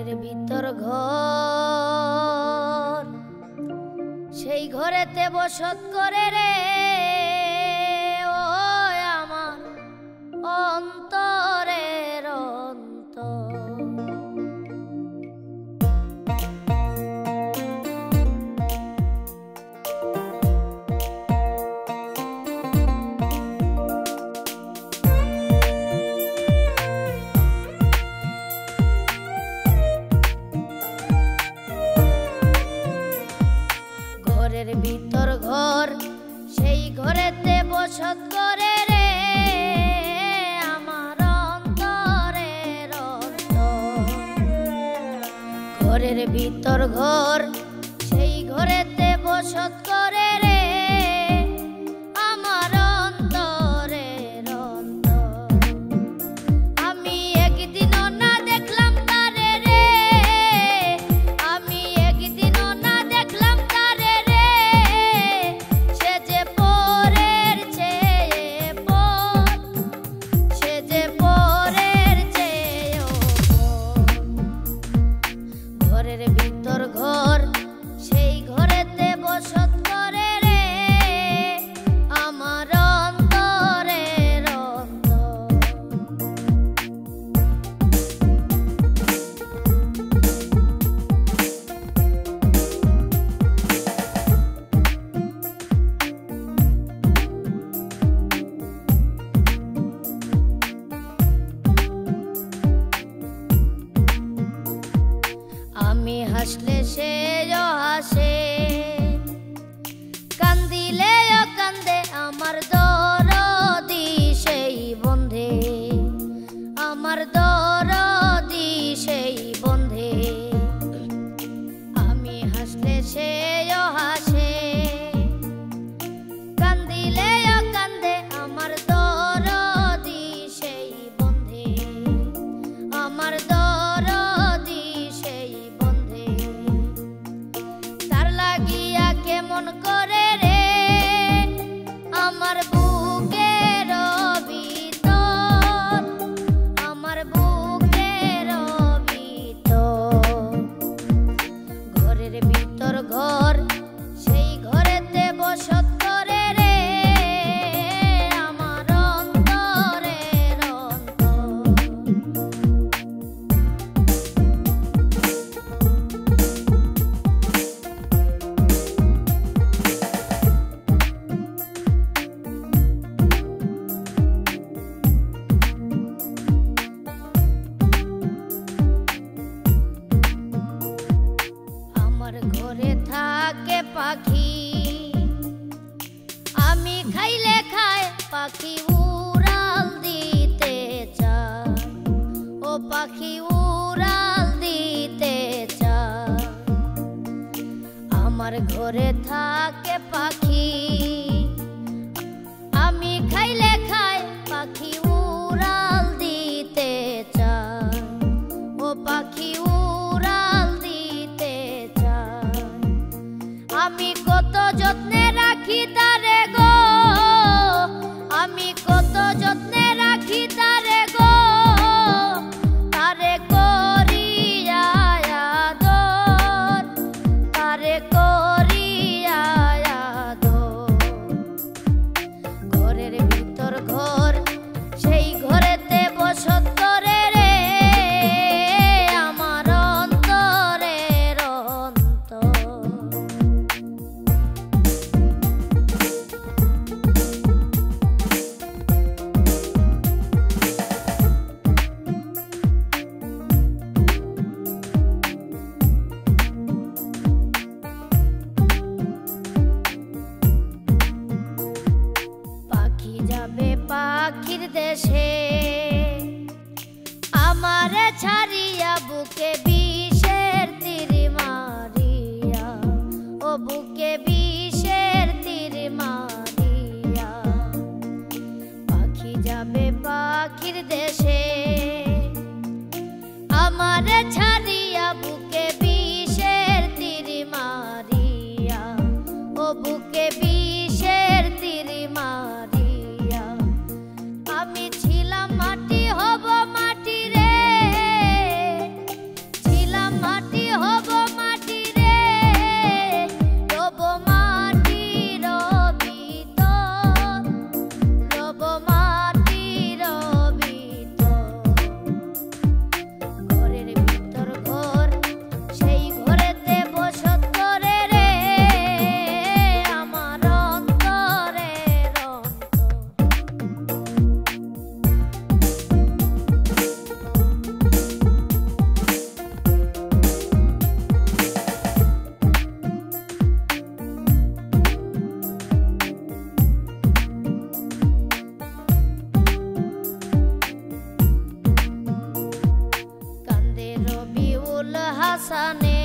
ঘরের ভিতর ঘর, সেই ঘরেতে বসত করে রে ও আমার অন্তরের অন্তর। ঘরের ভিতর ঘর, সেই ঘরেতে বসত করে রে আমার অন্তরের অন্তর। ঘরের ভিতর ঘর, সেই ঘরেতে বসত করে রে আমার অন্তরের অন্তর। আমি একদিনও না দেখলাম তারে রে, আমি একদিনও না দেখলাম তারে রে, সে যে পরের চেয়ে পর, সে যে পরের চেয়েও পর। ঘরের ভিতর ঘর, সেই ঘরেতে বসত করে রে আমার অন্তরের অন্তর। আমি হাসলে সেও হাসে, কান্দিলেও কান্দে আমার দরদি সেই বন্ধে, আমার দরদি সেই বন্ধে। আমি হাসলে সেও হাসে, কান্দিলেও কান্দে আমার দরদি সেই বন্ধে, আমার দরদি সেই বন্ধে। তার লাগিয়া কেমন করে রে আমার বুকের ভিতর, আমার বুকের ভিতর। ঘরের ভিতর ঘর, সেই ঘরেতে বসত করে রে আমার অন্তরের অন্তর। আমার ঘরে থাকে পাখি, আমি খাইলে খায় পাখি উড়াল দিতে চায়, ও পাখি উড়াল দিতে চায়। আমার ঘরে থাকে পাখি, আমি খাইলে খায় পাখি উড়াল দিতে চায়, ও পাখি উড়াল দিতে চায়। আমি কত যত্নে রাখি তারে গো, আমি কত যত্নে রাখি তারে গো, তারে করিয়া আদর, তারে করিয়া আদর। ঘরের ভিতর ঘর, সেই ঘরেতে বসত করে রে আমার অন্তরের অন্তর। পাখি যাবে পাখির দেশে, আমারে ছাড়িয়া বুকে বিষের তীর মারিয়া, ও বুকে বিষের তীর মারিয়া। পাখি যাবে পাখির দেশে, আমারে ছাড়িয়া বুকে বিষের তীর মারিয়া, ও বুকে বিষের তীর মারিয়া। আমি ছিলাম মাটি হব মাটি রে, ছিলাম আবুল হাসানে